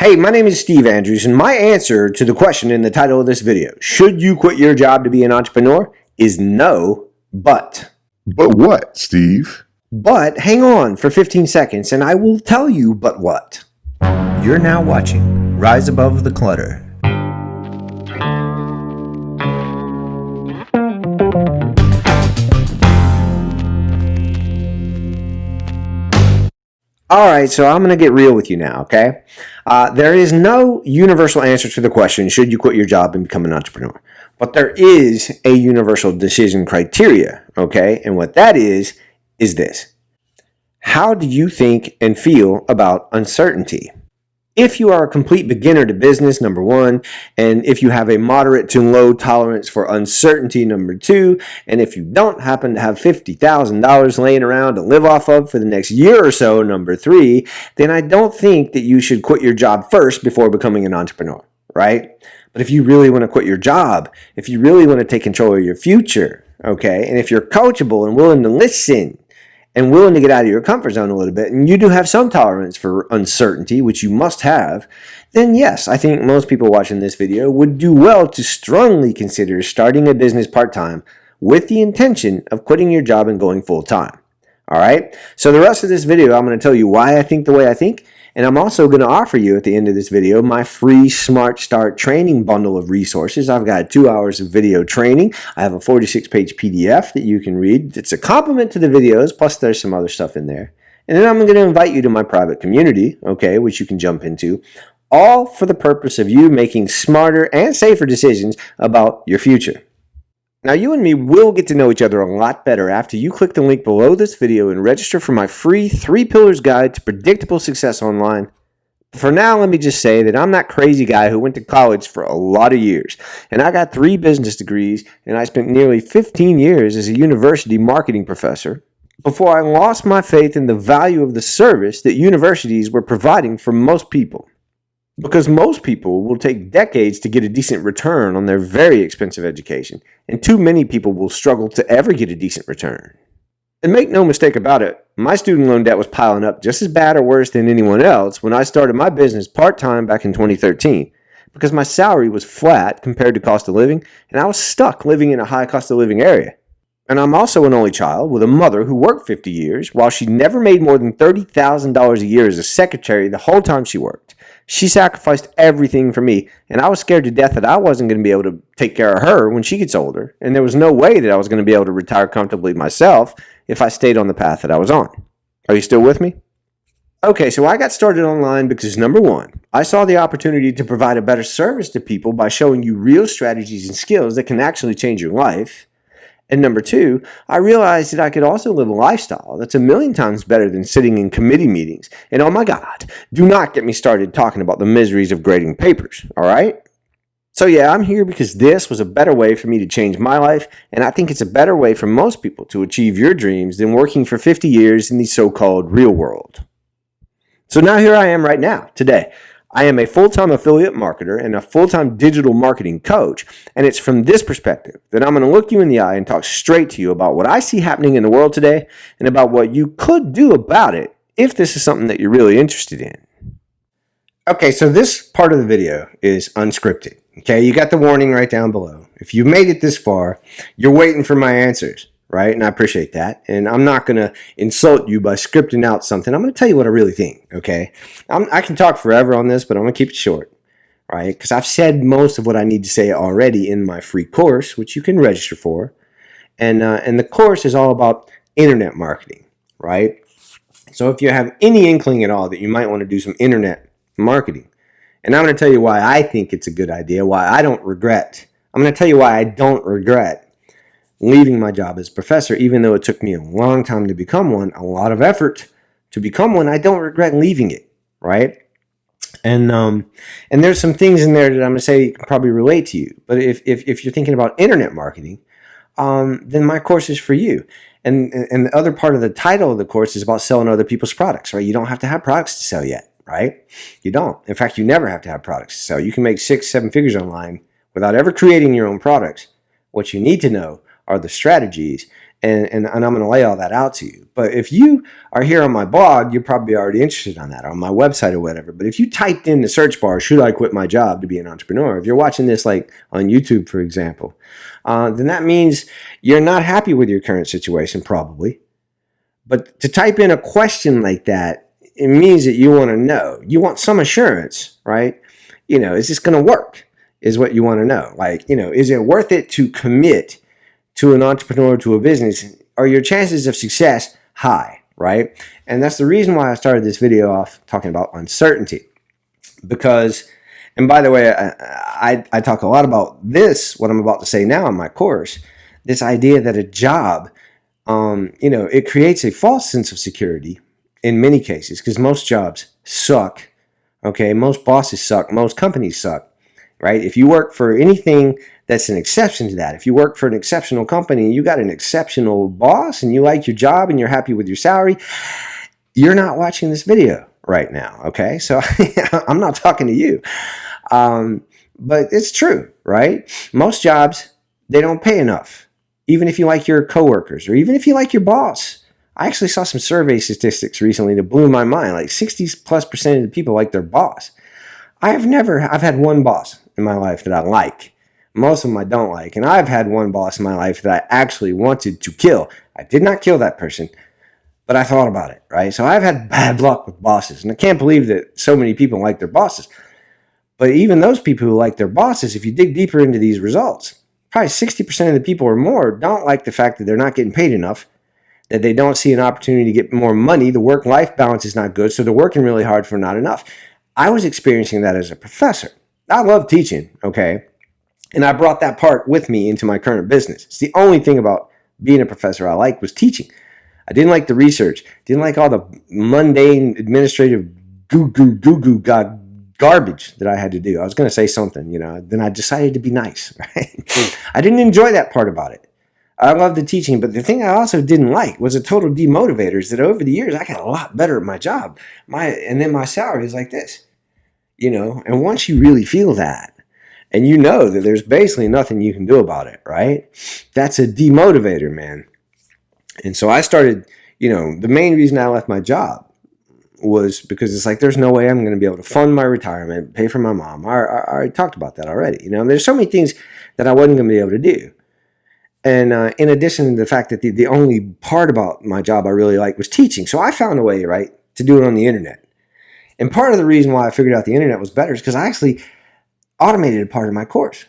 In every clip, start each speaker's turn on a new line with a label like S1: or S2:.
S1: Hey, my name is Steve Andrews, and my answer to the question in the title of this video, should you quit your job to be an entrepreneur, is no, but.
S2: But what, Steve?
S1: But hang on for 15 seconds, and I will tell you but what. You're now watching Rise Above the Clutter. Alright, so I'm going to get real with you now, okay? There is no universal answer to the question, should you quit your job and become an entrepreneur? But there is a universal decision criteria, okay? And what that is this. How do you think and feel about uncertainty? If you are a complete beginner to business, number one, and if you have a moderate to low tolerance for uncertainty, number two, and if you don't happen to have $50,000 laying around to live off of for the next year or so, number three, then I don't think that you should quit your job first before becoming an entrepreneur, right? But if you really want to quit your job, if you really want to take control of your future, okay, and if you're coachable and willing to listen, and willing to get out of your comfort zone a little bit, and you do have some tolerance for uncertainty, which you must have, then yes, I think most people watching this video would do well to strongly consider starting a business part-time with the intention of quitting your job and going full-time. All right? So the rest of this video, I'm going to tell you why I think the way I think, and I'm also going to offer you at the end of this video my free Smart Start training bundle of resources. I've got 2 hours of video training. I have a 46-page PDF that you can read. It's a complement to the videos, plus there's some other stuff in there. And then I'm going to invite you to my private community, okay, which you can jump into, all for the purpose of you making smarter and safer decisions about your future. Now, you and me will get to know each other a lot better after you click the link below this video and register for my free 3 Pillars Guide to Predictable Success Online. For now, let me just say that I'm that crazy guy who went to college for a lot of years, and I got 3 business degrees, and I spent nearly 15 years as a university marketing professor before I lost my faith in the value of the service that universities were providing for most people. Because most people will take decades to get a decent return on their very expensive education, and too many people will struggle to ever get a decent return. And make no mistake about it, my student loan debt was piling up just as bad or worse than anyone else when I started my business part-time back in 2013, because my salary was flat compared to cost of living, and I was stuck living in a high cost of living area. And I'm also an only child with a mother who worked 50 years while she never made more than $30,000 a year as a secretary the whole time she worked. She sacrificed everything for me, and I was scared to death that I wasn't going to be able to take care of her when she gets older, and there was no way that I was going to be able to retire comfortably myself if I stayed on the path that I was on. Are you still with me? Okay, so I got started online because number one, I saw the opportunity to provide a better service to people by showing you real strategies and skills that can actually change your life. And number two, I realized that I could also live a lifestyle that's a million times better than sitting in committee meetings. And oh my God, do not get me started talking about the miseries of grading papers, all right? So yeah, I'm here because this was a better way for me to change my life, and I think it's a better way for most people to achieve your dreams than working for 50 years in the so-called real world. So now here I am right now, today. I am a full-time affiliate marketer and a full-time digital marketing coach, and it's from this perspective that I'm going to look you in the eye and talk straight to you about what I see happening in the world today and about what you could do about it if this is something that you're really interested in. Okay, so this part of the video is unscripted. Okay, you got the warning right down below. If you made it this far, you're waiting for my answers, right? And I appreciate that. And I'm not going to insult you by scripting out something. I'm going to tell you what I really think, okay? I can talk forever on this, but I'm going to keep it short, right? Because I've said most of what I need to say already in my free course, which you can register for. And the course is all about internet marketing, right? So if you have any inkling at all that you might want to do some internet marketing, and I'm going to tell you why I think it's a good idea, why I don't regret. I'm going to tell you why I don't regret leaving my job as professor, even though it took me a long time to become one, a lot of effort to become one. I don't regret leaving it, right? And there's some things in there that I'm going to say can probably relate to you. But if you're thinking about internet marketing, then my course is for you. And the other part of the title of the course is about selling other people's products, right? You don't have to have products to sell yet, right? You don't. In fact, you never have to have products to sell. You can make 6-7 figures online without ever creating your own products. What you need to know are the strategies And I'm going to lay all that out to you. But if you are here on my blog, you're probably already interested on that, on my website or whatever. But if you typed in the search bar, should I quit my job to be an entrepreneur? If you're watching this like on YouTube, for example, then that means you're not happy with your current situation, probably. But to type in a question like that, it means that you want to know. You want some assurance, right? Is this going to work? Is what you want to know. Like, is it worth it to commit to an entrepreneur, to a business? Are your chances of success high, right? And that's the reason why I started this video off talking about uncertainty. Because, and by the way, I talk a lot about this, what I'm about to say now in my course, this idea that a job, it creates a false sense of security in many cases, because most jobs suck, okay? Most bosses suck, most companies suck, right? If you work for anything that's an exception to that, if you work for an exceptional company, you got an exceptional boss and you like your job and you're happy with your salary, you're not watching this video right now, okay? So I'm not talking to you. But it's true, right? Most jobs, they don't pay enough, even if you like your coworkers or even if you like your boss. I actually saw some survey statistics recently that blew my mind. Like 60+% of the people like their boss. I've had one boss in my life that I like. Most of them I don't like. And I've had one boss in my life that I actually wanted to kill. I did not kill that person, but I thought about it, right? So I've had bad luck with bosses. And I can't believe that so many people like their bosses. But even those people who like their bosses, if you dig deeper into these results, probably 60% of the people or more don't like the fact that they're not getting paid enough, that they don't see an opportunity to get more money. The work-life balance is not good, so they're working really hard for not enough. I was experiencing that as a professor. I love teaching, okay? And I brought that part with me into my current business. It's the only thing about being a professor I liked was teaching. I didn't like the research. Didn't like all the mundane administrative garbage that I had to do. I was going to say something, then I decided to be nice, right? I didn't enjoy that part about it. I loved the teaching, but the thing I also didn't like was a total demotivator is that over the years, I got a lot better at my job. And then my salary is like this, and once you really feel that, and you know that there's basically nothing you can do about it, right? That's a demotivator, man. And so I started, the main reason I left my job was because it's like, there's no way I'm going to be able to fund my retirement, pay for my mom. I already talked about that already. There's so many things that I wasn't going to be able to do. And in addition to the fact that the only part about my job I really liked was teaching. So I found a way, right, to do it on the internet. And part of the reason why I figured out the internet was better is because I actually automated a part of my course.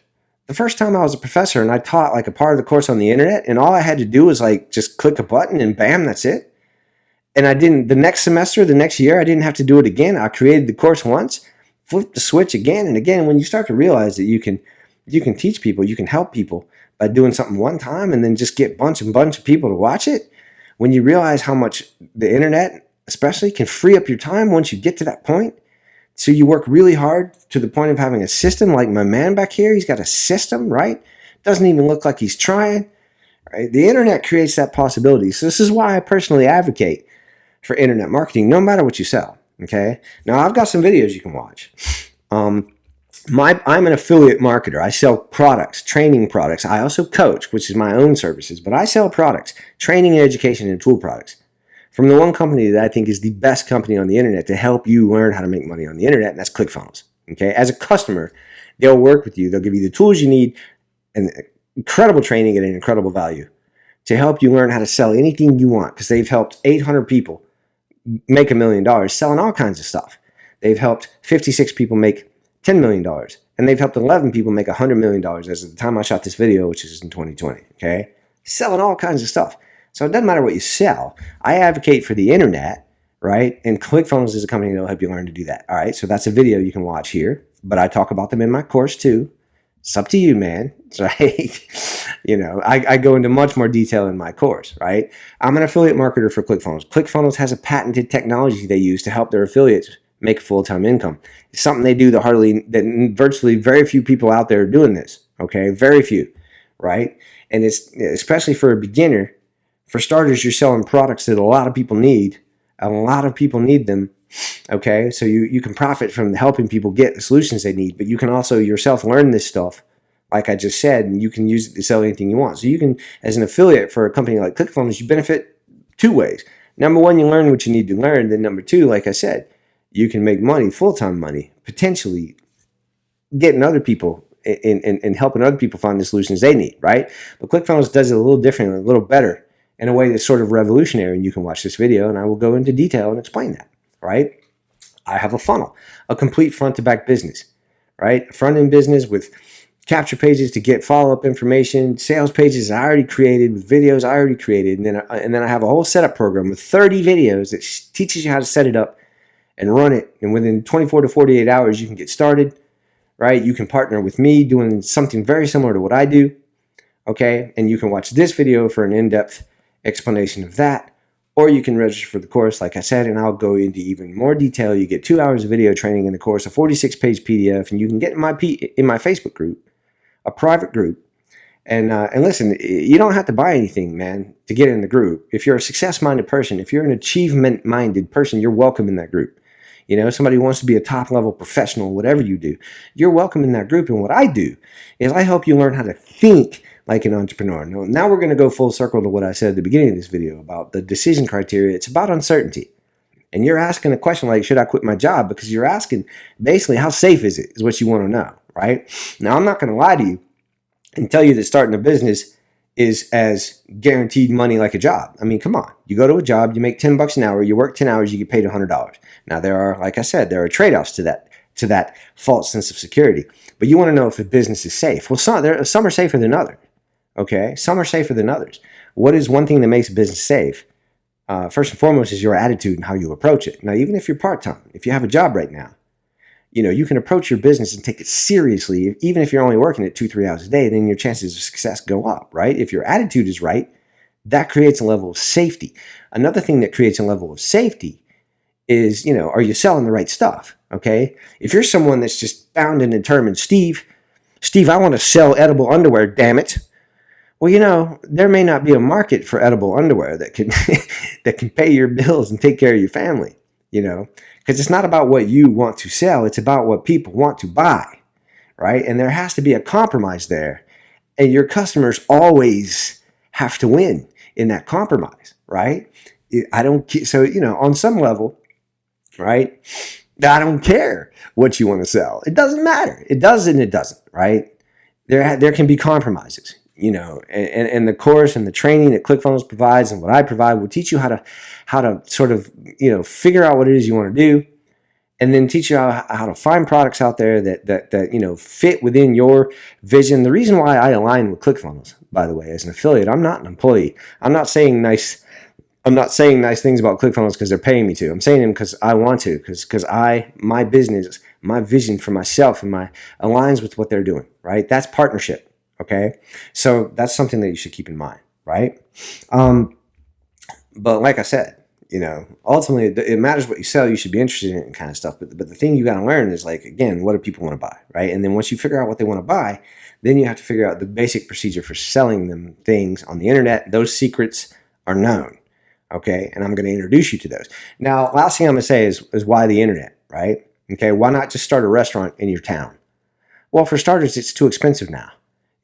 S1: The first time I was a professor and I taught like a part of the course on the internet, and all I had to do was like just click a button and bam, that's it. And the next semester, the next year, I didn't have to do it again. I created the course once, flipped the switch again and again. When you start to realize that you can teach people, you can help people by doing something one time and then just get bunch of people to watch it, when you realize how much the internet especially can free up your time once you get to that point. So you work really hard to the point of having a system, like my man back here. He's got a system, right? Doesn't even look like he's trying. Right? The internet creates that possibility. So this is why I personally advocate for internet marketing, no matter what you sell. Okay. Now I've got some videos you can watch. I'm an affiliate marketer. I sell products, training products. I also coach, which is my own services, but I sell products, training and education and tool products from the one company that I think is the best company on the internet to help you learn how to make money on the internet, and that's ClickFunnels. Okay. As a customer, they'll work with you. They'll give you the tools you need and incredible training at an incredible value to help you learn how to sell anything you want, because they've helped 800 people make $1 million selling all kinds of stuff. They've helped 56 people make $10 million. And they've helped 11 people make $100 million as of the time I shot this video, which is in 2020. Okay. Selling all kinds of stuff. So it doesn't matter what you sell. I advocate for the internet, right? And ClickFunnels is a company that will help you learn to do that. All right. So that's a video you can watch here, but I talk about them in my course too. It's up to you, man. Right? I go into much more detail in my course, right? I'm an affiliate marketer for ClickFunnels. ClickFunnels has a patented technology they use to help their affiliates make full-time income. It's something they do that virtually very few people out there are doing this, okay? Very few, right? And it's especially for a beginner. For starters, you're selling products that a lot of people need. A lot of people need them, okay? So you can profit from helping people get the solutions they need, but you can also yourself learn this stuff like I just said, and you can use it to sell anything you want. So you can, as an affiliate for a company like ClickFunnels, you benefit two ways. Number one, you learn what you need to learn. Then number two, like I said, you can make money, full-time money, potentially getting other people and helping other people find the solutions they need, right? But ClickFunnels does it a little different, a little better, in a way that's sort of revolutionary. And you can watch this video and I will go into detail and explain that, right? I have a funnel, a complete front-to-back business, right? A front-end business with capture pages to get follow-up information, sales pages I already created, with videos I already created, and then I have a whole setup program with 30 videos that teaches you how to set it up and run it. And within 24 to 48 hours, you can get started, right? You can partner with me doing something very similar to what I do, okay? And you can watch this video for an in-depth explanation of that. Or you can register for the course, like I said, and I'll go into even more detail. You get 2 hours of video training in the course, a 46-page PDF, and you can get in my Facebook group, a private group. And listen, you don't have to buy anything, man, to get in the group. If you're a success-minded person, if you're an achievement-minded person, you're welcome in that group. You know, somebody who wants to be a top-level professional, whatever you do, you're welcome in that group. And what I do is I help you learn how to think like an entrepreneur. Now we're going to go full circle to what I said at the beginning of this video about the decision criteria. It's about uncertainty. And you're asking a question like, should I quit my job? Because you're asking basically, how safe is it, is what you want to know, right? Now, I'm not going to lie to you and tell you that starting a business is as guaranteed money like a job. I mean, come on. You go to a job, you make $10 an hour, you work 10 hours, you get paid $100. Now, there are, like I said, there are trade-offs to that false sense of security. But you want to know if a business is safe. Well, some are safer than others. Okay, some are safer than others. What is one thing that makes a business safe? First and foremost is your attitude and how you approach it. Now, even if you're part-time, if you have a job right now, you know, you can approach your business and take it seriously. Even if you're only working at 2-3 hours a day, then your chances of success go up, right? If your attitude is right, that creates a level of safety. Another thing that creates a level of safety is, you know, are you selling the right stuff? Okay, if you're someone that's just bound and determined, Steve, I want to sell edible underwear, damn it. Well, you know, there may not be a market for edible underwear that can that can pay your bills and take care of your family, you know, because it's not about what you want to sell. It's about what people want to buy, right? And there has to be a compromise there. And your customers always have to win in that compromise, right? So, you know, on some level, right, I don't care what you want to sell. It doesn't matter. It does and it doesn't, right? There can be compromises. You know, and the course and the training that ClickFunnels provides and what I provide will teach you how to sort of, you know, figure out what it is you want to do, and then teach you how to find products out there that you know, fit within your vision. The reason why I align with ClickFunnels, by the way, as an affiliate, I'm not an employee. I'm not saying nice things about ClickFunnels because they're paying me to. I'm saying them because I want to, because my business, my vision for myself and my aligns with what they're doing, right? That's partnership. Okay, so that's something that you should keep in mind, right? But like I said, you know, ultimately it matters what you sell. You should be interested in it kind of stuff. But the thing you got to learn is, like, again, what do people want to buy, right? And then once you figure out what they want to buy, then you have to figure out the basic procedure for selling them things on the internet. Those secrets are known, okay? And I'm going to introduce you to those. Now, last thing I'm going to say is why the internet, right? Okay, why not just start a restaurant in your town? Well, for starters, it's too expensive now.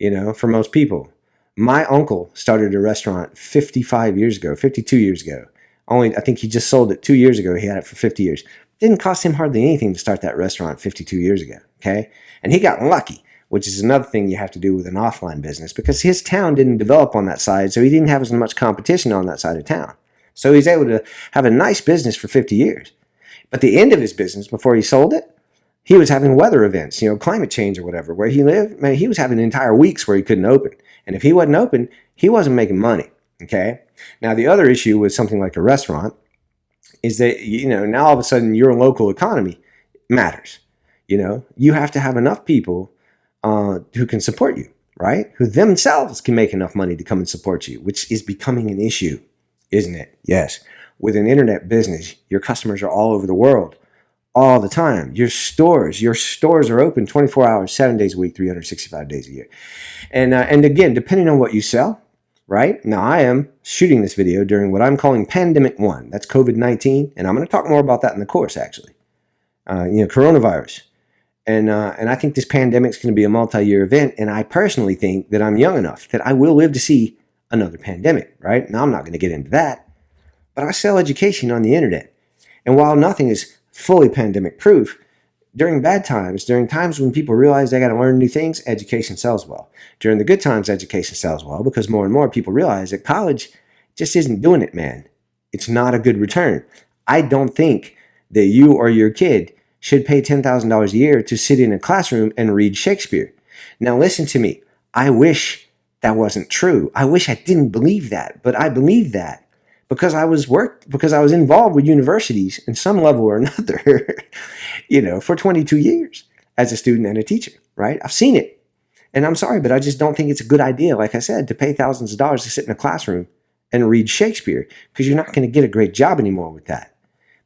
S1: You know, for most people. My uncle started a restaurant 52 years ago. I think he just sold it 2 years ago. He had it for 50 years. Didn't cost him hardly anything to start that restaurant 52 years ago, okay? And he got lucky, which is another thing you have to do with an offline business, because his town didn't develop on that side, so he didn't have as much competition on that side of town. So he's able to have a nice business for 50 years. But the end of his business, before he sold it, he was having weather events, you know, climate change or whatever. Where he lived, man, he was having entire weeks where he couldn't open. And if he wasn't open, he wasn't making money, okay? Now, the other issue with something like a restaurant is that, you know, now all of a sudden your local economy matters. You know, you have to have enough people who can support you, right? Who themselves can make enough money to come and support you, which is becoming an issue, isn't it? Yes. With an internet business, your customers are all over the world. All the time. Your stores are open 24 hours, 7 days a week, 365 days a year. And again, depending on what you sell, right? Now, I am shooting this video during what I'm calling Pandemic 1. That's COVID-19. And I'm going to talk more about that in the course, actually. You know, coronavirus. And I think this pandemic is going to be a multi-year event. And I personally think that I'm young enough that I will live to see another pandemic, right? Now, I'm not going to get into that, but I sell education on the internet. And while nothing is fully pandemic proof, during bad times, during times when people realize they got to learn new things, education sells well. During the good times, education sells well because more and more people realize that college just isn't doing it, man. It's not a good return. I don't think that you or your kid should pay $10,000 a year to sit in a classroom and read Shakespeare. Now, listen to me. I wish that wasn't true. I wish I didn't believe that, but I believe that because because I was involved with universities in some level or another, for 22 years as a student and a teacher, right? I've seen it. And I'm sorry, but I just don't think it's a good idea, like I said, to pay thousands of dollars to sit in a classroom and read Shakespeare because you're not going to get a great job anymore with that.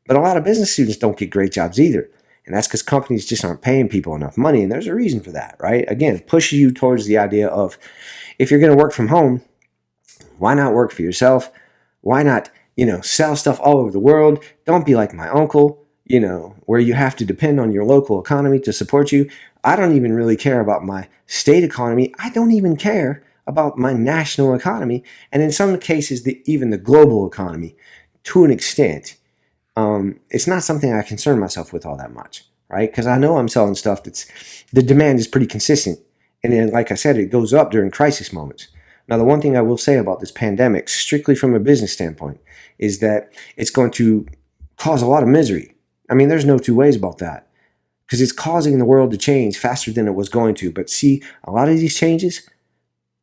S1: But a lot of business students don't get great jobs either. And that's because companies just aren't paying people enough money. And there's a reason for that, right? Again, pushes you towards the idea of if you're going to work from home, why not work for yourself? Why not, sell stuff all over the world? Don't be like my uncle, where you have to depend on your local economy to support you. I don't even really care about my state economy. I don't even care about my national economy. And in some cases, even the global economy to an extent. It's not something I concern myself with all that much, right? Because I know I'm selling stuff the demand is pretty consistent. And then, like I said, it goes up during crisis moments. Now, the one thing I will say about this pandemic, strictly from a business standpoint, is that it's going to cause a lot of misery. I mean, there's no two ways about that because it's causing the world to change faster than it was going to. But see, a lot of these changes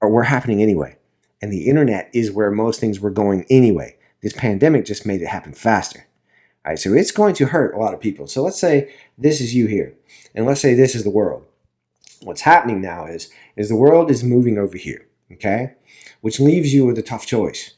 S1: were happening anyway. And the internet is where most things were going anyway. This pandemic just made it happen faster. All right, so it's going to hurt a lot of people. So let's say this is you here, and let's say this is the world. What's happening now is the world is moving over here, okay? Which leaves you with a tough choice.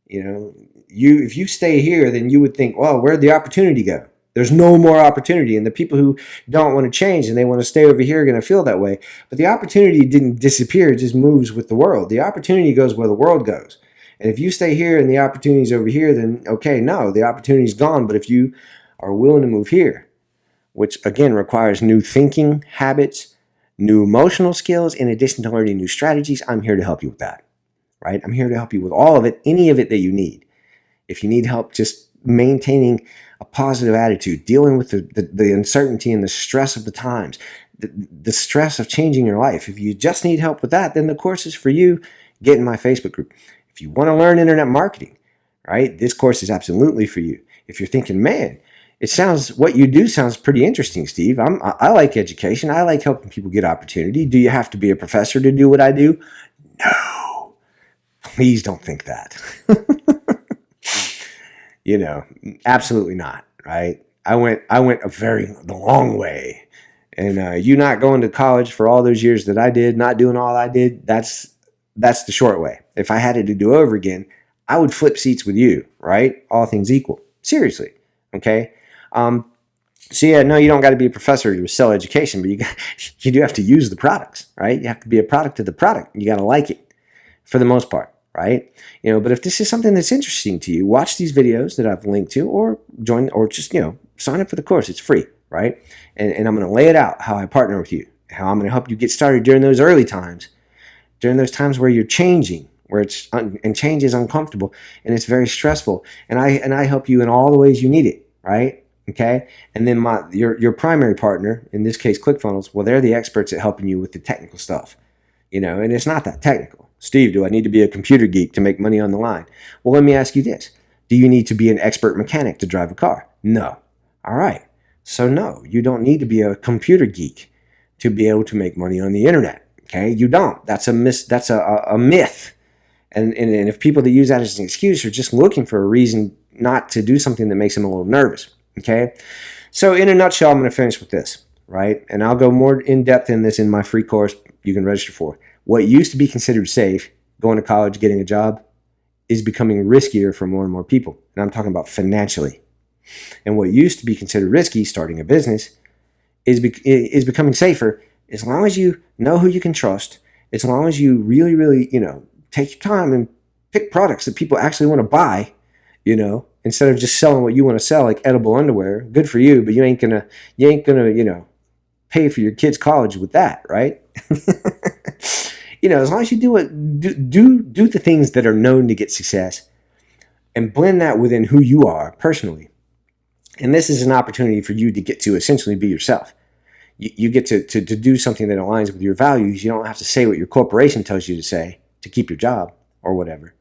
S1: If you stay here, then you would think, well, where'd the opportunity go? There's no more opportunity, and the people who don't want to change and they want to stay over here are going to feel that way. But the opportunity didn't disappear; it just moves with the world. The opportunity goes where the world goes. And if you stay here and the opportunity's over here, then okay, no, the opportunity's gone. But if you are willing to move here, which again requires new thinking habits, new emotional skills, in addition to learning new strategies, I'm here to help you with that, right? I'm here to help you with all of it, any of it that you need. If you need help just maintaining a positive attitude, dealing with the uncertainty and the stress of the times, the stress of changing your life, if you just need help with that, then the course is for you. Get in my Facebook group. If you want to learn internet marketing, right, this course is absolutely for you. If you're thinking, man, what you do sounds pretty interesting, Steve. I like education. I like helping people get opportunity. Do you have to be a professor to do what I do? No. Please don't think that. Absolutely not, right? I went the long way. And you not going to college for all those years that I did, not doing all I did, that's the short way. If I had it to do over again, I would flip seats with you, right? All things equal. Seriously, okay? So yeah, no, you don't got to be a professor to sell education, but you do have to use the products, right? You have to be a product of the product. You got to like it for the most part, right? But if this is something that's interesting to you, watch these videos that I've linked to, or join, or just sign up for the course. It's free, right? And I'm going to lay it out how I partner with you, how I'm going to help you get started during those early times. During those times where you're changing, where and change is uncomfortable and it's very stressful, and I help you in all the ways you need it, right? Okay, and then your primary partner, in this case, ClickFunnels, well, they're the experts at helping you with the technical stuff, and it's not that technical. Steve, do I need to be a computer geek to make money on the line? Well, let me ask you this: do you need to be an expert mechanic to drive a car? No. All right, so no, you don't need to be a computer geek to be able to make money on the internet. Okay, you don't. That's a myth. And if people that use that as an excuse are just looking for a reason not to do something that makes them a little nervous. Okay, so in a nutshell, I'm going to finish with this, right? And I'll go more in depth in this in my free course you can register for. What used to be considered safe, going to college, getting a job, is becoming riskier for more and more people. And I'm talking about financially. And what used to be considered risky, starting a business, is becoming safer. As long as you know who you can trust, as long as you really, really, take your time and pick products that people actually want to buy, instead of just selling what you want to sell, like edible underwear. Good for you, but you ain't gonna, pay for your kids' college with that, right? As long as you do the things that are known to get success and blend that within who you are personally. And this is an opportunity for you to get to essentially be yourself. You get to do something that aligns with your values. You don't have to say what your corporation tells you to say to keep your job or whatever.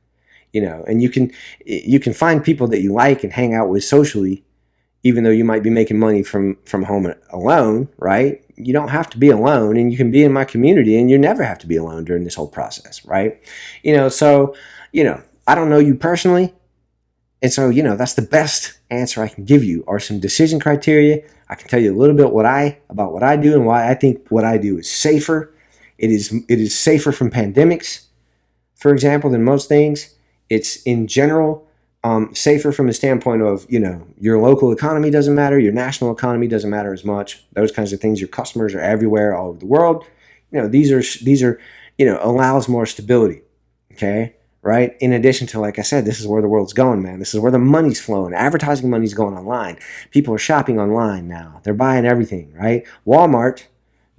S1: And you can find people that you like and hang out with socially, even though you might be making money from home alone, right? You don't have to be alone, and you can be in my community, and you never have to be alone during this whole process, right? So I don't know you personally, and so that's the best answer I can give you are some decision criteria. I can tell you a little bit about what I do and why I think what I do is safer. It is safer from pandemics, for example, than most things. It's in general safer from the standpoint of, your local economy doesn't matter. Your national economy doesn't matter as much. Those kinds of things. Your customers are everywhere, all over the world. These are allows more stability. Okay. Right. In addition to, like I said, this is where the world's going, man. This is where the money's flowing. Advertising money's going online. People are shopping online now. They're buying everything, right? Walmart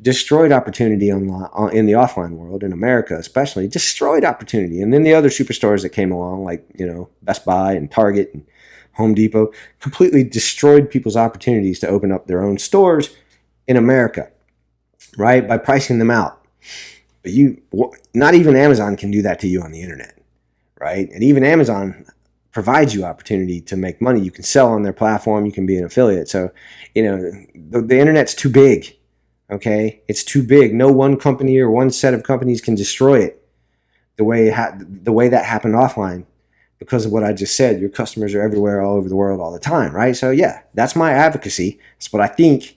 S1: destroyed opportunity in the offline world, in America especially, destroyed opportunity. And then the other superstores that came along, like, Best Buy and Target and Home Depot, completely destroyed people's opportunities to open up their own stores in America, right? By pricing them out. But not even Amazon can do that to you on the internet, right? And even Amazon provides you opportunity to make money. You can sell on their platform. You can be an affiliate. So, the internet's too big. Okay, it's too big. No one company or one set of companies can destroy it the way that happened offline, because of what I just said. Your customers are everywhere, all over the world, all the time, right? So yeah, that's my advocacy. That's what I think.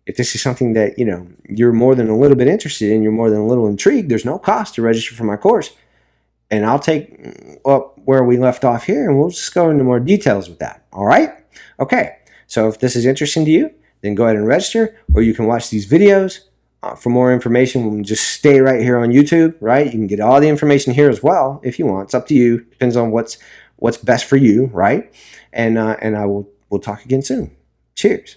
S1: If this is something that you're more than a little bit interested in, you're more than a little intrigued, there's no cost to register for my course, and I'll take up where we left off here, and we'll just go into more details with that. All right? Okay. So if this is interesting to you, then go ahead and register, or you can watch these videos. For more information, just stay right here on YouTube, right? You can get all the information here as well if you want. It's up to you. Depends on what's best for you, right? And we'll talk again soon. Cheers.